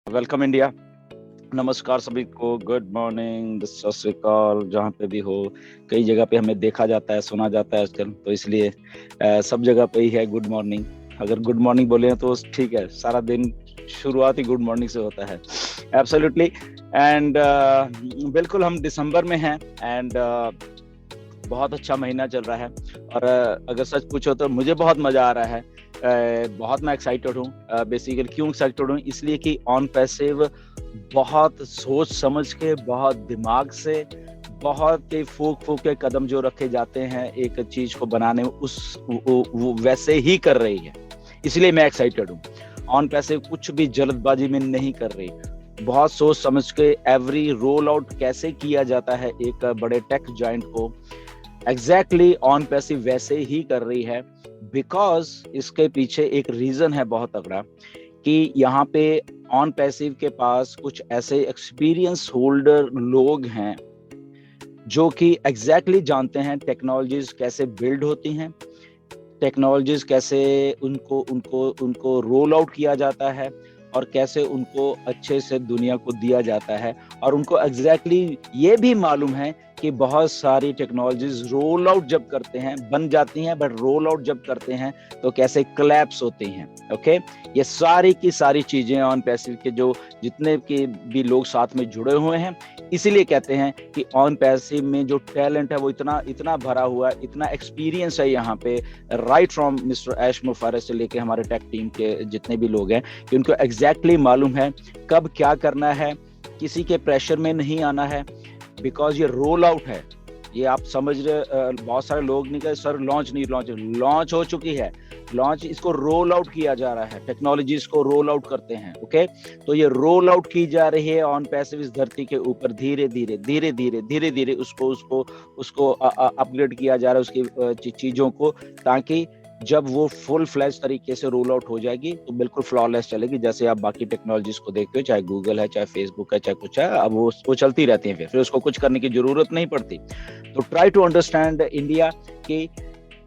Welcome India. नमस्कार सभी को, गुड मॉर्निंग, सत श्री अकाल, जहाँ पे भी हो। कई जगह पे हमें देखा जाता है, सुना जाता है आजकल, तो इसलिए सब जगह पे ही है गुड मॉर्निंग। अगर गुड मॉर्निंग बोले तो ठीक है, सारा दिन शुरुआत ही गुड मॉर्निंग से होता है। एब्सोल्युटली। एंड बिल्कुल हम दिसंबर में हैं एंड बहुत अच्छा महीना चल रहा है। और अगर सच पूछो तो मुझे बहुत मजा आ रहा है। बहुत मैं एक्साइटेड हूँ। बेसिकली क्यों एक्साइटेड हूँ, इसलिए कि ऑन पैसिव बहुत सोच समझ के, बहुत दिमाग से, बहुत ही फूक फूक के कदम जो रखे जाते हैं एक चीज को बनाने में, वो वैसे ही कर रही है। इसलिए मैं एक्साइटेड हूँ। ऑन पैसिव कुछ भी जल्दबाजी में नहीं कर रही, बहुत सोच समझ के एवरी रोल आउट कैसे किया जाता है एक बड़े टेक जाइंट को, एग्जैक्टली ऑन पैसिव वैसे ही कर रही है। बिकॉज इसके पीछे एक रीजन है बहुत तगड़ा कि यहाँ पे ऑन पैसिव के पास कुछ ऐसे एक्सपीरियंस होल्डर लोग हैं जो कि एग्जैक्टली जानते हैं टेक्नोलॉजीज कैसे बिल्ड होती हैं, टेक्नोलॉजीज कैसे उनको उनको उनको रोल आउट किया जाता है और कैसे उनको अच्छे से दुनिया को दिया जाता है। और उनको एग्जैक्टली ये भी मालूम है कि बहुत सारी टेक्नोलॉजीज रोल आउट जब करते हैं बन जाती हैं, बट रोल आउट जब करते हैं तो कैसे क्लैप्स होती हैं। ओके, ये सारी की सारी चीजें ऑन पैसिव के जो जितने के भी लोग साथ में जुड़े हुए हैं, इसीलिए कहते हैं कि ऑन पैसिव में जो टैलेंट है वो इतना इतना भरा हुआ है, इतना एक्सपीरियंस है यहाँ पे, राइट फ्रॉम मिस्टर ऐश मुफारस से लेके हमारे टेक टीम के जितने भी लोग हैं, कि उनको एग्जैक्टली मालूम है कब क्या करना है, किसी के प्रेशर में नहीं आना है। बिकॉज ये रोल आउट है, ये आप समझ रहे। बहुत सारे लोग नहीं कहे सर लॉन्च हो चुकी है, लॉन्च इसको रोल आउट किया जा रहा है, टेक्नोलॉजीज को रोल आउट करते हैं। ओके, तो ये रोल आउट की जा रही है ऑन पैसिव इस धरती के ऊपर, धीरे धीरे धीरे धीरे धीरे धीरे उसको अपग्रेड किया जा रहा है उसकी चीजों को, ताकि जब वो फुल फ्लैश तरीके से रोल आउट हो जाएगी तो बिल्कुल फ्लॉलेस चलेगी। जैसे आप बाकी टेक्नोलॉजीज को देखते हो, चाहे गूगल है, चाहे फेसबुक है, चाहे कुछ है, अब वो चलती रहती है, फिर उसको कुछ करने की जरूरत नहीं पड़ती। तो ट्राई टू अंडरस्टैंड इंडिया कि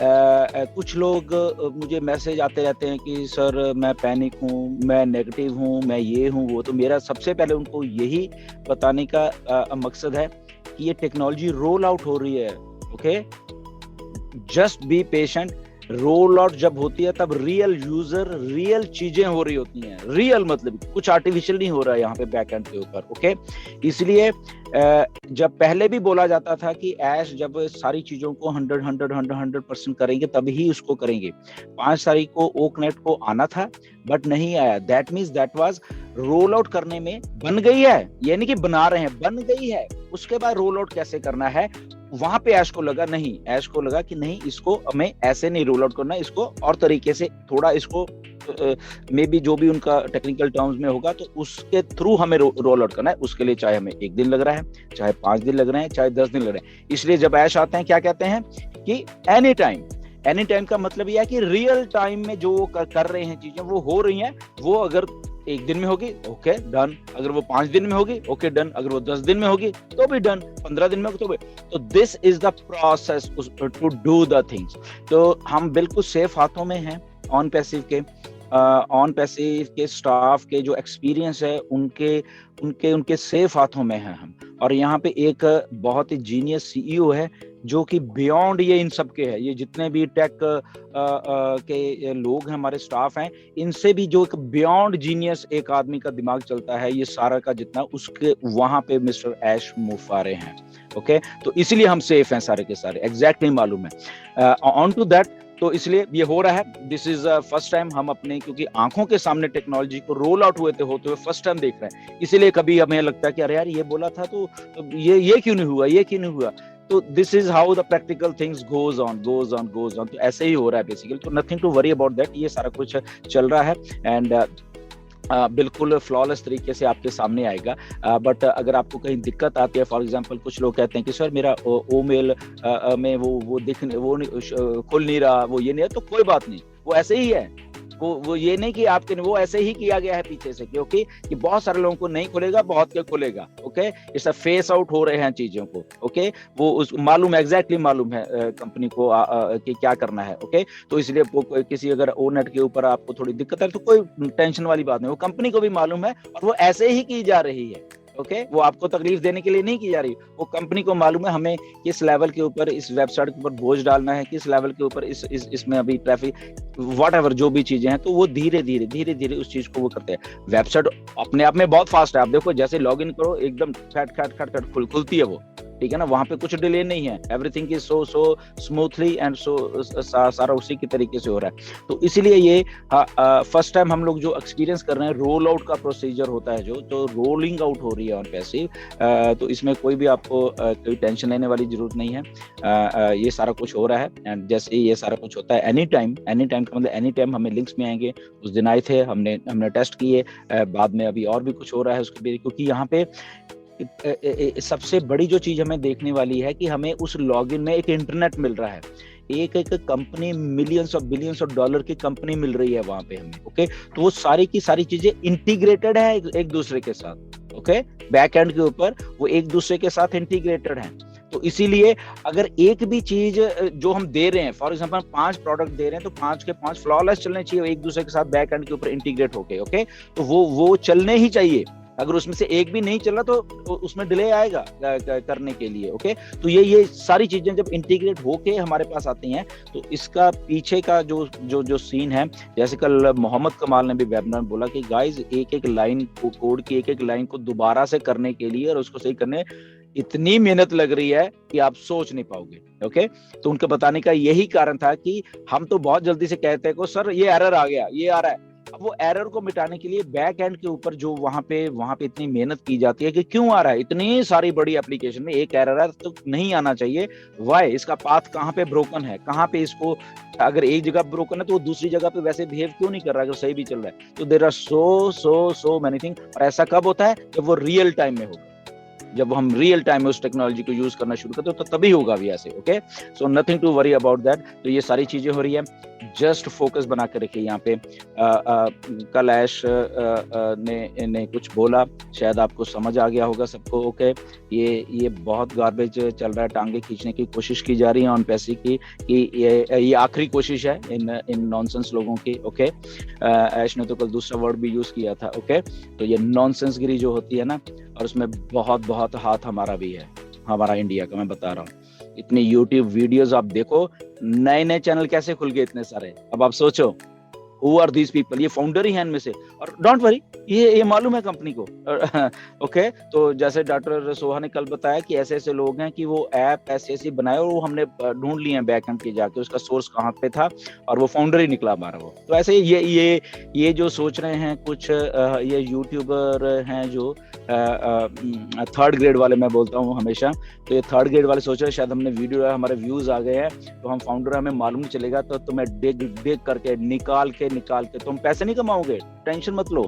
कुछ लोग मुझे मैसेज आते रहते हैं कि सर मैं पैनिक हूँ, मैं नेगेटिव हूँ, मैं ये हूँ वो। तो मेरा सबसे पहले उनको यही बताने का मकसद है कि ये टेक्नोलॉजी रोल आउट हो रही है। Okay, just be patient. Roll out जब होती है तब रियल यूजर, रियल चीजें हो रही होती हैं, रियल मतलब कुछ आर्टिफिशियल नहीं हो रहा है यहाँ पे बैकएंड के ऊपर। ओके, इसलिए जब पहले भी बोला जाता था कि ऐश जब सारी चीजों को 100% करेंगे तभी उसको करेंगे। 5 तारीख को ओकनेट को आना था बट नहीं आया, that means that was roll out करने में बन गई है, यानी कि बना रहे हैं, बन गई है। उसके बाद रोल आउट कैसे करना है, वहां पे ऐश को लगा कि नहीं, इसको हमें ऐसे नहीं रोल आउट करना, इसको और तरीके से थोड़ा इसको मे बी जो भी उनका टेक्निकल टर्म्स में होगा तो उसके थ्रू हमें रोल आउट करना है। उसके लिए चाहे हमें 1 दिन लग रहा है, चाहे 5 दिन लग रहे हैं, चाहे 10 दिन लग रहे हैं। इसलिए जब ऐश आते हैं क्या कहते हैं कि एनी टाइम का मतलब यह है कि रियल टाइम में जो कर रहे हैं चीजें वो हो रही हैं। वो अगर 1 दिन में होगी ओके डन, अगर वो 5 दिन में होगी ओके डन, अगर वो 10 दिन में होगी तो भी डन, 15 दिन में होगी तो भी। तो this is the process to do the things. तो हम बिल्कुल सेफ हाथों में हैं ऑन पैसिव के स्टाफ के जो एक्सपीरियंस है उनके सेफ हाथों में है हम। और यहाँ पे एक बहुत ही जीनियस सीईओ है जो कि बियॉन्ड ये इन सब के है, ये जितने भी टेक के लोग हैं, हमारे स्टाफ हैं, इनसे भी जो एक बियॉन्ड जीनियस एक आदमी का दिमाग चलता है ये सारा का जितना, उसके वहां पे मिस्टर ऐश मुफारे हैं। ओके, तो इसीलिए हम सेफ हैं सारे के सारे, एग्जैक्टली मालूम है ऑन टू दैट। तो इसलिए ये हो रहा है। दिस इज फर्स्ट टाइम हम अपने, क्योंकि आंखों के सामने टेक्नोलॉजी को रोल आउट होते हुए फर्स्ट टाइम देख रहे हैं, इसीलिए कभी हमें लगता है कि अरे यार ये बोला था तो ये क्यों नहीं हुआ। तो this is how the practical things goes on. तो ऐसे ही हो रहा है बेसिकली। तो nothing to worry about that, ये सारा कुछ चल रहा है एंड बिल्कुल फ्लॉलेस तरीके से आपके सामने आएगा। बट अगर आपको कहीं दिक्कत आती है, फॉर एग्जांपल कुछ लोग कहते हैं कि सर मेरा ईमेल में वो खुल नहीं रहा, वो ये नहीं है, तो कोई बात नहीं, वो ऐसे ही है। वो ये नहीं कि आपके, वो ऐसे ही किया गया है पीछे से, क्योंकि कि बहुत सारे लोगों को नहीं खुलेगा, बहुत के खुलेगा। ओके, इस फेस आउट हो रहे हैं चीजों को। ओके, वो उस मालूम है, एग्जैक्टली मालूम है कंपनी को कि क्या करना है। ओके, तो इसलिए किसी अगर ओनेट के ऊपर आपको थोड़ी दिक्कत है तो कोई टेंशन वाली बात नहीं, वो कंपनी को भी मालूम है और वो ऐसे ही की जा रही है। ओके, वो आपको तकलीफ देने के लिए नहीं की जा रही, वो कंपनी को मालूम है हमें किस लेवल के ऊपर इस वेबसाइट के ऊपर बोझ डालना है, किस लेवल के ऊपर इसमें अभी ट्रैफिक वॉट एवर जो भी चीजें हैं, तो वो धीरे धीरे उस चीज को वो करते हैं। वेबसाइट अपने आप में बहुत फास्ट है, आप देखो जैसे लॉग इन करो एकदम खट खट खट खट खुलती है वो, ठीक है ना, वहां पे कुछ डिले नहीं है, everything is so smoothly and so सारा उसी की तरीके से हो रहा है। तो इसीलिए ये फर्स्ट टाइम हम लोग जो एक्सपीरियंस कर रहे हैं, रोल आउट का प्रोसीजर होता है जो, तो रोलिंग आउट हो रही है ऑन पैसिव, तो इसमें कोई भी आपको कोई टेंशन लेने वाली जरूरत नहीं है। ये सारा कुछ हो रहा है, एंड जैसे ये सारा कुछ होता है एनी टाइम का मतलब एनी टाइम हमें लिंक्स में आएंगे। उस दिन आए थे, हमने टेस्ट किए, बाद में अभी और भी कुछ हो रहा है उसके, क्योंकि यहाँ पे सबसे बड़ी जो चीज हमें देखने वाली है कि हमें उस लॉगिन में एक इंटरनेट मिल रहा है, एक company millions of billions of dollar की कंपनी मिल रही है वहां पे हमें। ओके, तो वो सारी की सारी चीजें इंटीग्रेटेड है एक दूसरे के साथ। ओके, बैक एंड के ऊपर वो एक दूसरे के साथ इंटीग्रेटेड है। तो इसीलिए अगर एक भी चीज जो हम दे रहे हैं, फॉर एग्जांपल 5 प्रोडक्ट दे रहे हैं, तो 5 के 5 फ्लॉलेस चलने चाहिए एक दूसरे के साथ बैक एंड के ऊपर इंटीग्रेट होके। ओके, तो वो चलने ही चाहिए। अगर उसमें से एक भी नहीं चल रहा तो उसमें डिले आएगा करने के लिए। ओके, तो ये सारी चीजें जब इंटीग्रेट होके हमारे पास आती हैं, तो इसका पीछे का जो सीन है, जैसे कल मोहम्मद कमाल ने भी वेबिनार बोला कि गाइस एक लाइन को, कोड की एक लाइन को दोबारा से करने के लिए और उसको सही करने इतनी मेहनत लग रही है कि आप सोच नहीं पाओगे। ओके, तो उनका बताने का यही कारण था कि हम तो बहुत जल्दी से कहते हैं को सर ये एरर आ गया, ये आ रहा है। अब वो एरर को मिटाने के लिए बैक एंड के ऊपर जो वहां पे इतनी मेहनत की जाती है कि क्यों आ रहा है, इतनी सारी बड़ी एप्लीकेशन में एक एरर है तो नहीं आना चाहिए, वाई, इसका पाथ कहाँ पे ब्रोकन है, कहाँ पे इसको, अगर एक जगह ब्रोकन है तो वो दूसरी जगह पे वैसे बिहेव क्यों नहीं कर रहा है, अगर सही भी चल रहा है। तो there are so many thing. और ऐसा कब होता है जब वो रियल टाइम में होगा, जब हम रियल टाइम में उस टेक्नोलॉजी को यूज करना शुरू करते हैं तो तभी होगा भी ऐसे। Okay, so nothing to worry about that. तो ये सारी चीजें हो रही है, जस्ट फोकस बना कर रखिए यहाँ पे। कल ऐश ने कुछ बोला, शायद आपको समझ आ गया होगा सबको। ओके, ये बहुत गार्बेज चल रहा है, टांगे खींचने की कोशिश की जा रही है ऑन पैसे की, कि ये आखिरी कोशिश है इन नॉनसेंस लोगों की। ओके, ऐश ने तो कल दूसरा वर्ड भी यूज किया था। ओके, तो ये नॉनसेंस गिरी जो होती है ना, और उसमें बहुत हाथ हमारा भी है, हमारा इंडिया का, मैं बता रहा हूँ। इतनी यूट्यूब वीडियोस आप देखो, नए चैनल कैसे खुल गए इतने सारे। अब आप सोचो हु आर दीज पीपल, ये फाउंडर ही हैं इनमें से। और डोंट वरी, ये मालूम है कंपनी को। ओके, तो जैसे डॉक्टर सोहा ने कल बताया कि ऐसे लोग हैं कि वो ऐप ऐसे बनाए और वो हमने ढूंढ लिए हैं बैक एंड के जाके, उसका सोर्स कहाँ पे था और वो फाउंडर ही निकला हमारा वो। तो ऐसे ये जो सोच रहे हैं कुछ ये यूट्यूबर हैं जो थर्ड ग्रेड वाले, मैं बोलता हूँ हमेशा, तो ये थर्ड ग्रेड वाले सोच रहे हैं शायद हमने वीडियो, हमारे व्यूज आ गए हैं तो हम फाउंडर, हमें मालूम चलेगा तो तुम्हें देख करके निकाल के तुम पैसे नहीं कमाओगे, टेंशन मत लो।